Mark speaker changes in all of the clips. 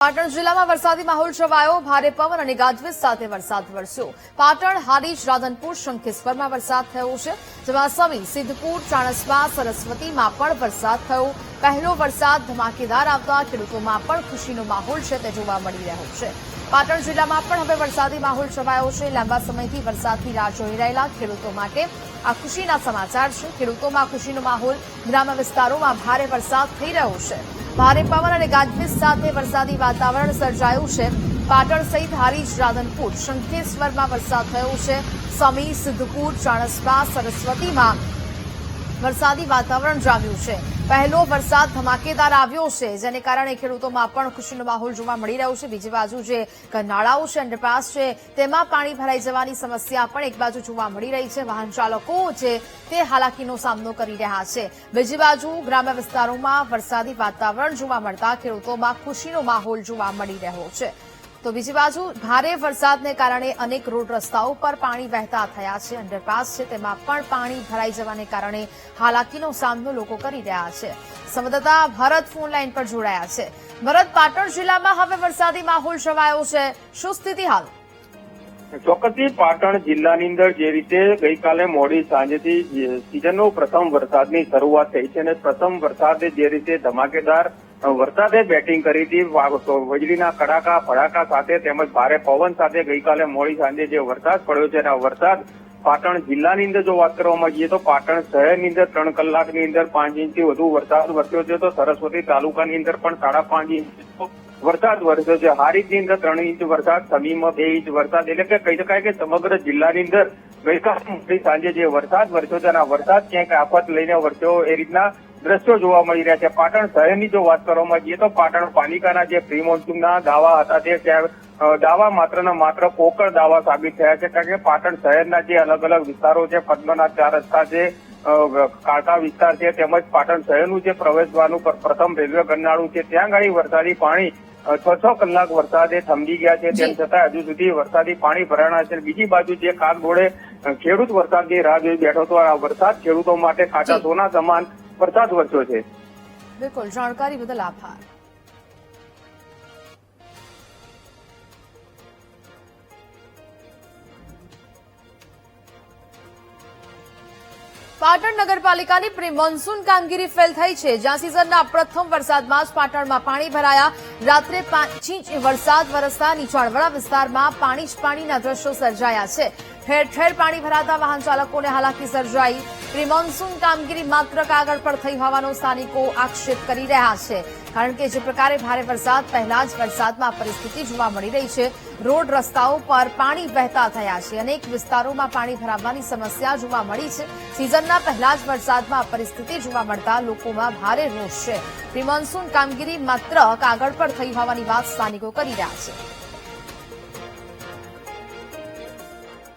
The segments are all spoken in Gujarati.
Speaker 1: પાટણ જિલ્લામાં વરસાદી માહોલ છવાયો। ભારે પવન અને ગાજવીજ સાથે વરસાદ વરસ્યો। પાટણ, હારીજ, રાધનપુર, શંખેશ્વરમાં વરસાદ થયો છે, જેમાં સમી, સિદ્ધપુર, ચાણસ્મા, સરસ્વતીમાં પણ વરસાદ થયો। પહેલો વરસાદ ધમાકેદાર આવતા ખેડૂતોમાં પણ ખુશીનો માહોલ છે તે જોવા મળી રહ્યો છે। પાટણ જિલ્લામાં પણ હવે વરસાદી માહોલ છવાયો છે। લાંબા સમયથી વરસાદની રાહ જોઈ રહેલા ખેડૂતો માટે આ ખુશીના સમાચાર છે। ખેડૂતોમાં ખુશીનો માહોલ। ગ્રામ્ય વિસ્તારોમાં ભારે વરસાદ થઈ રહ્યો છે। ભારે પવન અને ગાજવીજ સાથે વરસાદી વાતાવરણ સર્જાયું છે। પાટણ સહિત હારીજ, રાધનપુર, શંખેશ્વરમાં વરસાદ થયો છે। સમી, સિદ્ધપુર, ચાણસ્મા, સરસ્વતીમાં વરસાદી વાતાવરણ જામ્યું છે। પહેલો વરસાદ ધમાકેદાર આવ્યો છે, જેને કારણે ખેડૂતોમાં પણ ખુશીનો માહોલ જોવા મળી રહ્યો છે। બીજી બાજુ જે નાળાઓ છે, અંડરપાસ છે, તેમાં પાણી ભરાઈ જવાની સમસ્યા પણ એક બાજુ જોવા મળી રહી છે। વાહન ચાલકો છે તે હાલાકીનો સામનો કરી રહ્યા છે। બીજી બાજુ ગ્રામ્ય વિસ્તારોમાં વરસાદી વાતાવરણ જોવા મળતા ખેડૂતોમાં ખુશીનો માહોલ જોવા મળી રહ્યો છે। તો બીજી બાજુ ભારે વરસાદને કારણે અનેક રોડ રસ્તાઓ પર પાણી વહેતા થયા છે। અંડરપાસ છે તેમાં પણ પાણી ભરાઈ જવાને કારણે હાલાકીનો સામનો લોકો કરી રહ્યા છે। સંવાદદાતા ભરત ફોન લાઈન પર જોડાયા છે। ભરત, પાટણ જિલ્લામાં હવે વરસાદી માહોલ છવાયો છે, શું સ્થિતિ હાલ?
Speaker 2: ચોક્કસથી પાટણ જિલ્લાની અંદર જે રીતે ગઈકાલે મોડી સાંજેથી સિઝનનો પ્રથમ વરસાદની શરૂઆત થઈ છે અને પ્રથમ વરસાદે જે રીતે ધમાકેદાર વરસાદે બેટિંગ કરી હતી, વીજળીના કડાકા ભડાકા સાથે તેમજ ભારે પવન સાથે ગઈકાલે મોડી સાંજે જે વરસાદ પડ્યો છે આ વરસાદ પાટણ જિલ્લાની અંદર જો વાત કરવામાં જઈએ તો પાટણ શહેરની અંદર 3 કલાકની અંદર 5 ઇંચથી વધુ વરસાદ વરસ્યો છે, તો સરસ્વતી તાલુકાની અંદર પણ 5.5 ઇંચ વરસાદ વરસ્યો છે। હારીજની અંદર 3 ઇંચ વરસાદ, સમીમાં 2 ઇંચ વરસાદ, એટલે કે કહી શકાય કે સમગ્ર જિલ્લાની અંદર ગઈકાલે મોડી સાંજે જે વરસાદ વરસ્યો છે અને આ વરસાદ ક્યાંક આફત લઈને વરસ્યો એ રીતના દ્રશ્યો જોવા મળી રહ્યા છે। પાટણ શહેરની જો વાત કરવામાં જઈએ તો પાટણ પાલિકાના જે પ્રી મોન્સૂનના દાવા હતા તે દાવા માત્ર ને માત્ર પોકળ દાવા સાબિત થયા છે, કારણ કે પાટણ શહેરના જે અલગ અલગ વિસ્તારો છે, પદ્મના 4 રસ્તા છે, કાળકા વિસ્તાર છે, તેમજ પાટણ શહેરનું જે પ્રવેશદ્વારનું પ્રથમ રેલવે ગરનાળું છે, ત્યાં ગાડી વરસાદી પાણી 6 કલાક વરસાદે થંભી ગયા છે, તેમ છતાં હજુ સુધી વરસાદી પાણી ભરાણા છે। બીજી બાજુ જે કાગડોળે ખેડૂત વરસાદની રાહ જોઈ બેઠો હતો, આ વરસાદ ખેડૂતો માટે કાચા સોના સમાન વરસાદ વરસ્યો છે।
Speaker 1: બિલકુલ, જાણકારી બદલ આભાર। પાટણ નગરપાલિકાની પ્રી મોન્સૂન કામગીરી ફેલ થઈ છે, જ્યાં સિઝનના પ્રથમ વરસાદમાં જ પાટણમાં પાણી ભરાયા। રાત્રે 5 ઇંચ વરસાદ વરસતા નીચાણવાળા વિસ્તારમાં પાણી જ પાણીના દ્રશ્યો સર્જાયા છે। ઠેર ઠેર પાણી ભરાતા વાહન ચાલકોને હાલાકી સર્જાઈ। પ્રી મોન્સૂન કામગીરી માત્ર કાગળ પર થઈ હોવાનો સ્થાનિકો આક્ષેપ કરી રહ્યા છે, કારણ કે જે પ્રકારે ભારે વરસાદ પહેલા જ વરસાદમાં પરિસ્થિતિ જોવા મળી રહી છે। રોડ રસ્તાઓ પર પાણી વહેતા થયા છે, અનેક વિસ્તારોમાં પાણી ભરાવાની સમસ્યા જોવા મળી છે। સિઝનના પહેલા જ વરસાદમાં પરિસ્થિતિ જોવા મળતા લોકોમાં ભારે રોષ છે। પ્રી મોન્સૂન કામગીરી માત્ર કાગળ પર થઈ હોવાની વાત સ્થાનિકો કરી રહ્યા છે।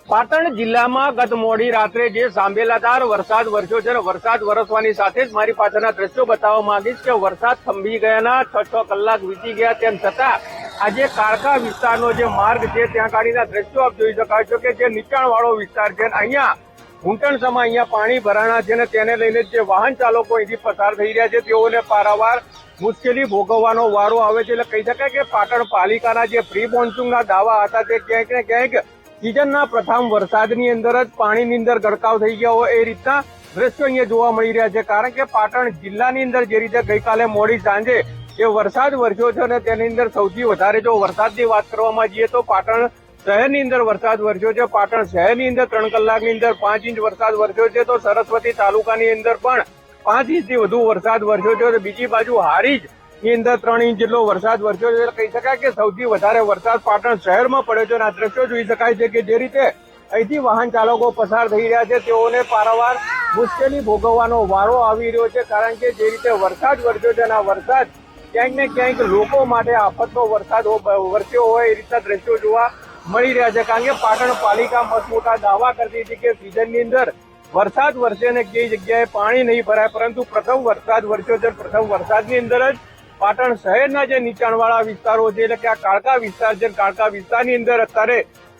Speaker 3: પાટણ જિલ્લામાં ગત મોડી રાત્રે જે સાંભેલાધાર વરસાદ વરસ્યો છે, વરસાદ વરસવાની સાથે જ મારી પાછળના દ્રશ્યો બતાવવા માંગીશ કે વરસાદ થંભી ગયાના 6 કલાક વીતી ગયા, તેમ છતાં આજે કાળકા વિસ્તારનો જે માર્ગ છે ત્યાં ગાડીના દ્રશ્યો આપ જોઈ શકાય છો કે જે નીચાણવાળો વિસ્તાર છે, અહીંયા ઘૂંટણસમાં અહીંયા પાણી ભરાણા છે અને તેને લઈને જે વાહન ચાલકો અહીંથી પસાર થઈ રહ્યા છે તેઓને પારાવાર મુશ્કેલી ભોગવવાનો વારો આવે છે। એટલે કહી શકાય કે પાટણ પાલિકાના જે પ્રી મોન્સૂનના દાવા હતા તે ક્યાંક ને ક્યાંક સિઝનના પ્રથમ વરસાદની અંદર જ પાણીની અંદર ગરકાવ થઈ ગયા હોય એ રીતના દ્રશ્યો અહીંયા જોવા મળી રહ્યા છે, કારણ કે પાટણ જિલ્લાની અંદર જે રીતે ગઈકાલે મોડી સાંજે જે વરસાદ વરસ્યો છે અને તેની અંદર સૌથી વધારે જો વરસાદની વાત કરવામાં જઈએ તો પાટણ શહેરની અંદર વરસાદ વરસ્યો છે। પાટણ શહેરની અંદર 3 કલાકની અંદર 5 ઇંચ વરસાદ વરસ્યો છે, તો સરસ્વતી તાલુકાની અંદર પણ 5 ઇંચથી વધુ વરસાદ વરસ્યો છે। બીજી બાજુ હારીજ ની અંદર 3 ઇંચ જેટલો વરસાદ વરસ્યો છે, એટલે કહી શકાય કે સૌથી વધારે વરસાદ પાટણ શહેરમાં પડ્યો છે અને આ દ્રશ્યો જોઈ શકાય છે કે જે રીતે અહીંથી વાહન ચાલકો પસાર થઈ રહ્યા છે તેઓને પારાવાર મુશ્કેલી ભોગવવાનો વારો આવી રહ્યો છે, કારણ કે જે રીતે વરસાદ વરસ્યો છે અને આ વરસાદ ક્યાંક ને ક્યાંક લોકો માટે આફતનો વરસાદ વરસ્યો હોય એ રીતના દ્રશ્યો જોવા મળી રહ્યા છે। કારણ કે પાટણ પાલિકા મસમોટા દાવા કરતી હતી કે સિઝનની અંદર વરસાદ વરસે અને કઈ જગ્યાએ પાણી નહીં ભરાય, પરંતુ પ્રથમ વરસાદ વરસ્યો છે। પ્રથમ વરસાદની અંદર જ પાટણ શહેરના જે નીચાણવાળા વિસ્તારો છે, એટલે કે આ કાળકા વિસ્તાર છે, કાળકા વિસ્તારની અંદર અત્યારે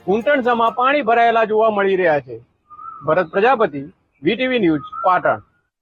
Speaker 3: ઘૂંટણસમાં પાણી ભરાયેલા જોવા મળી રહ્યા છે। ભરત પ્રજાપતિ, વીટીવી ન્યૂઝ, પાટણ।